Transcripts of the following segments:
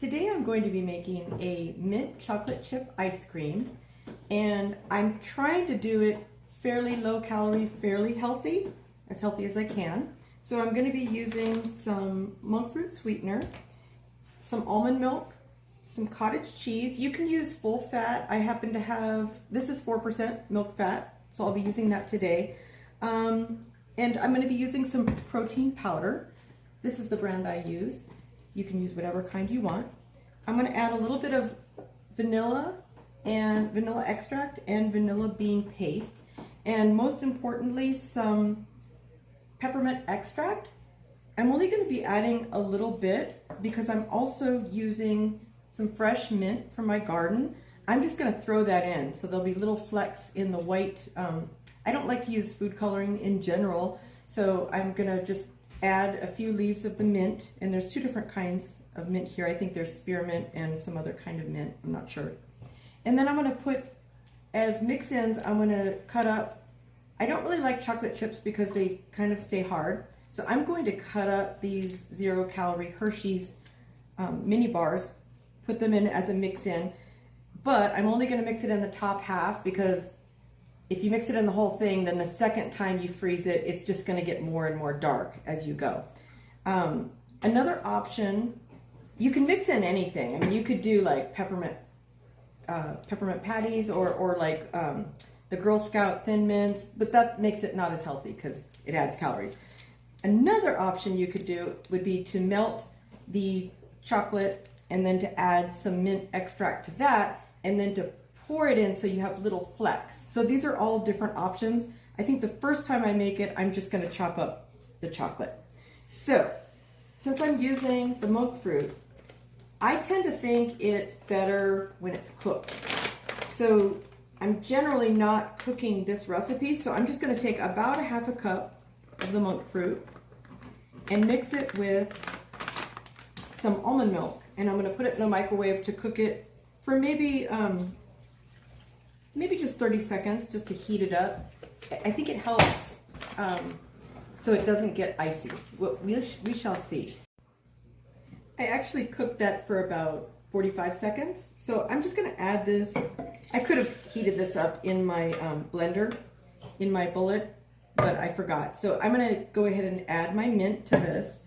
Today I'm going to be making a mint chocolate chip ice cream, and I'm trying to do it fairly low calorie, fairly healthy as I can. So I'm going to be using some monk fruit sweetener, some almond milk, some cottage cheese. You can use full fat. I happen to have, this is 4% milk fat, so I'll be using that today. And I'm going to be using some protein powder. This is the brand I use. You can use whatever kind you want. I'm going to add a little bit of vanilla and vanilla extract and vanilla bean paste, and most importantly some peppermint extract. I'm only going to be adding a little bit because I'm also using some fresh mint from my garden. I'm just going to throw that in, so there'll be little flecks in the white. I don't like to use food coloring in general, so I'm going to just add a few leaves of the mint, and there's two different kinds of mint here. I think there's spearmint and some other kind of mint, I'm not sure. And then I'm going to put, as mix-ins, I'm going to cut up, I don't really like chocolate chips because they kind of stay hard, so I'm going to cut up these 0-calorie Hershey's mini bars, put them in as a mix-in, but I'm only going to mix it in the top half because if you mix it in the whole thing, then the second time you freeze it, it's just going to get more and more dark as you go. Another option, you can mix in anything. I mean, you could do like peppermint patties or like the Girl Scout Thin Mints, but that makes it not as healthy because it adds calories. Another option you could do would be to melt the chocolate and then to add some mint extract to that, and then to pour it in so you have little flecks. So these are all different options. I think the first time I make it, I'm just going to chop up the chocolate. So since I'm using the monk fruit, I tend to think it's better when it's cooked. So I'm generally not cooking this recipe, so I'm just going to take about 1/2 cup of the monk fruit and mix it with some almond milk, and I'm going to put it in the microwave to cook it for maybe just 30 seconds, just to heat it up. I think it helps so it doesn't get icy. We shall see. I actually cooked that for about 45 seconds, so I'm just going to add this. I could have heated this up in my blender, in my bullet, but I forgot. So I'm going to go ahead and add my mint to this.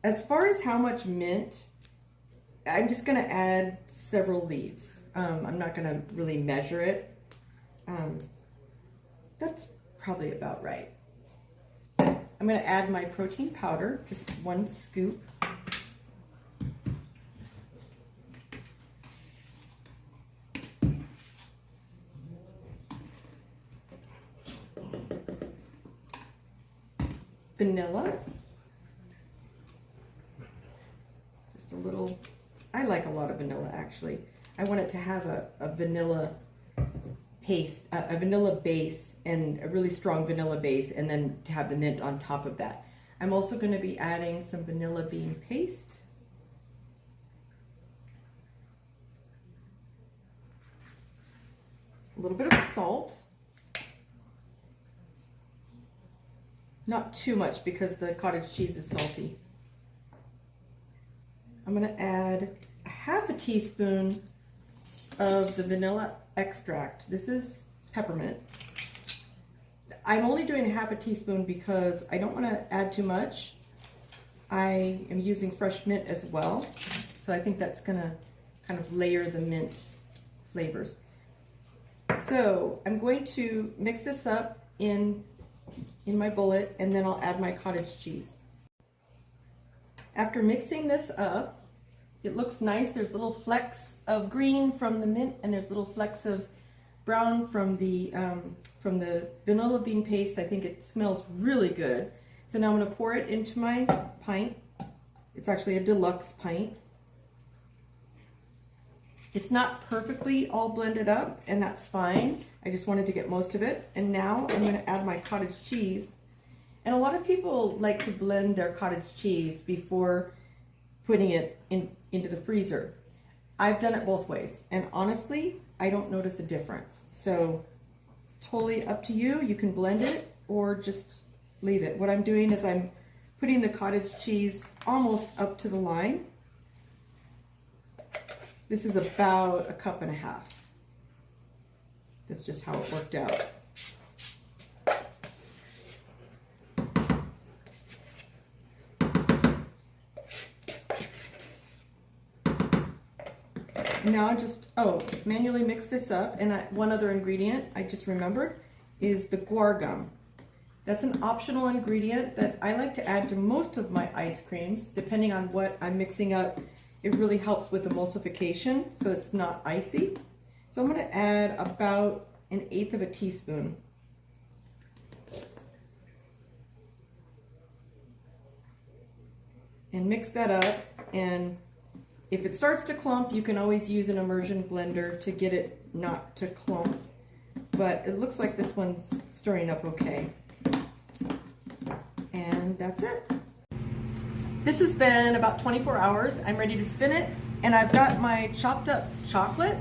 As far as how much mint, I'm just going to add several leaves. I'm not going to really measure it. That's probably about right. I'm going to add my protein powder, just 1 scoop. Vanilla. Just a little. I like a lot of vanilla, actually. I want it to have a vanilla paste, a vanilla base, and a really strong vanilla base, and then to have the mint on top of that. I'm also going to be adding some vanilla bean paste. A little bit of salt. Not too much because the cottage cheese is salty. I'm going to add 1/2 teaspoon of the vanilla extract. This is peppermint. I'm only doing 1/2 teaspoon because I don't want to add too much. I am using fresh mint as well, so I think that's going to kind of layer the mint flavors. So I'm going to mix this up in my bullet, and then I'll add my cottage cheese. After mixing this up, it looks nice. There's little flecks of green from the mint, and there's little flecks of brown from the vanilla bean paste. I think it smells really good. So now I'm going to pour it into my pint. It's actually a deluxe pint. It's not perfectly all blended up, and that's fine. I just wanted to get most of it. And now I'm going to add my cottage cheese. And a lot of people like to blend their cottage cheese before putting it into the freezer. I've done it both ways, and honestly, I don't notice a difference. So it's totally up to you. You can blend it or just leave it. What I'm doing is I'm putting the cottage cheese almost up to the line. This is about 1.5 cups. That's just how it worked out. Now I just, manually mix this up. And one other ingredient I just remembered is the guar gum. That's an optional ingredient that I like to add to most of my ice creams, depending on what I'm mixing up. It really helps with emulsification, so it's not icy. So I'm going to add about 1/8 teaspoon. And mix that up, and if it starts to clump, you can always use an immersion blender to get it not to clump. But it looks like this one's stirring up okay. And that's it. This has been about 24 hours. I'm ready to spin it, and I've got my chopped up chocolate.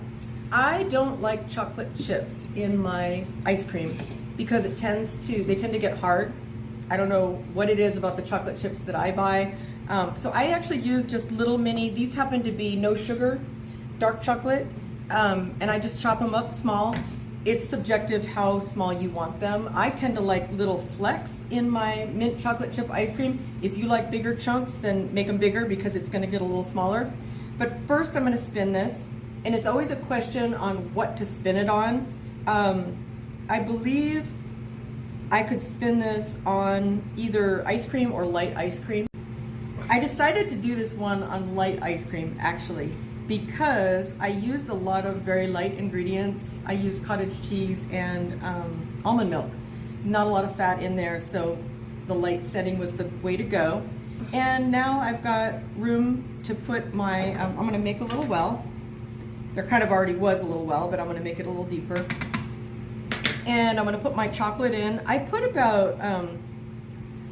I don't like chocolate chips in my ice cream because they tend to get hard. I don't know what it is about the chocolate chips that I buy. So I actually use just little mini, these happen to be no sugar, dark chocolate, and I just chop them up small. It's subjective how small you want them. I tend to like little flecks in my mint chocolate chip ice cream. If you like bigger chunks, then make them bigger because it's gonna get a little smaller. But first I'm gonna spin this, and it's always a question on what to spin it on. I believe I could spin this on either ice cream or light ice cream. I decided to do this one on light ice cream actually because I used a lot of very light ingredients. I used cottage cheese and almond milk. Not a lot of fat in there, so the light setting was the way to go. And now I've got room to put my, I'm gonna make a little well. There kind of already was a little well, but I'm gonna make it a little deeper. And I'm gonna put my chocolate in. I put about, I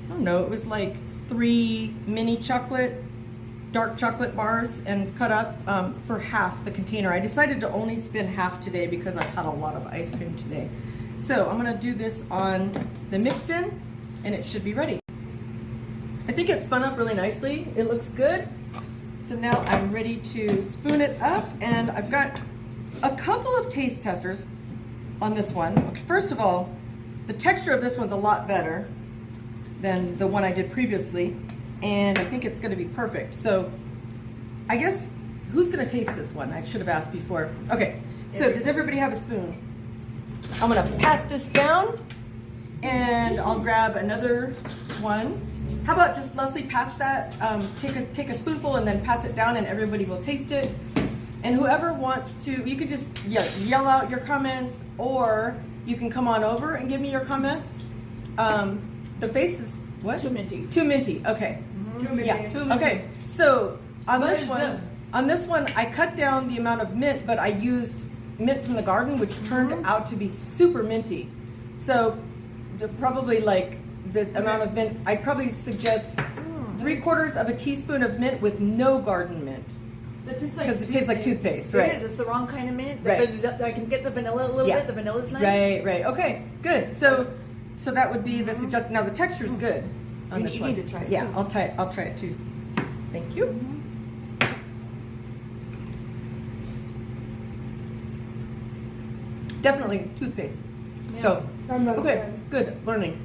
don't know, it was like 3 mini dark chocolate bars and cut up for half the container. I decided to only spin half today because I've had a lot of ice cream today. So I'm gonna do this on the mix-in and it should be ready. I think it spun up really nicely. It looks good. So now I'm ready to spoon it up, and I've got a couple of taste testers on this one. Okay, first of all, the texture of this one's a lot better than the one I did previously, and I think it's gonna be perfect. So I guess, who's gonna taste this one? I should have asked before. Okay, so does everybody have a spoon? I'm gonna pass this down, and I'll grab another one. How about just Leslie pass that, take a spoonful and then pass it down and everybody will taste it. And whoever wants to, you can just yell out your comments, or you can come on over and give me your comments. The face is, what? Too minty. Too minty, okay. Too minty. Yeah, Too minty. okay. So on But this one, I cut down the amount of mint, but I used mint from the garden, which turned out to be super minty. So probably like the amount of mint, I'd probably suggest 3/4 teaspoon of mint with no garden mint. Because Because it tastes like toothpaste, right? It is. It's the wrong kind of mint. Right. I can get the vanilla a little bit. The vanilla's nice. Right. Okay, good. So that would be the suggestion. Now the texture's good on this You one. need to try it. Yeah, too. I'll try it too. Thank you. Definitely toothpaste. Yeah. So okay, good learning.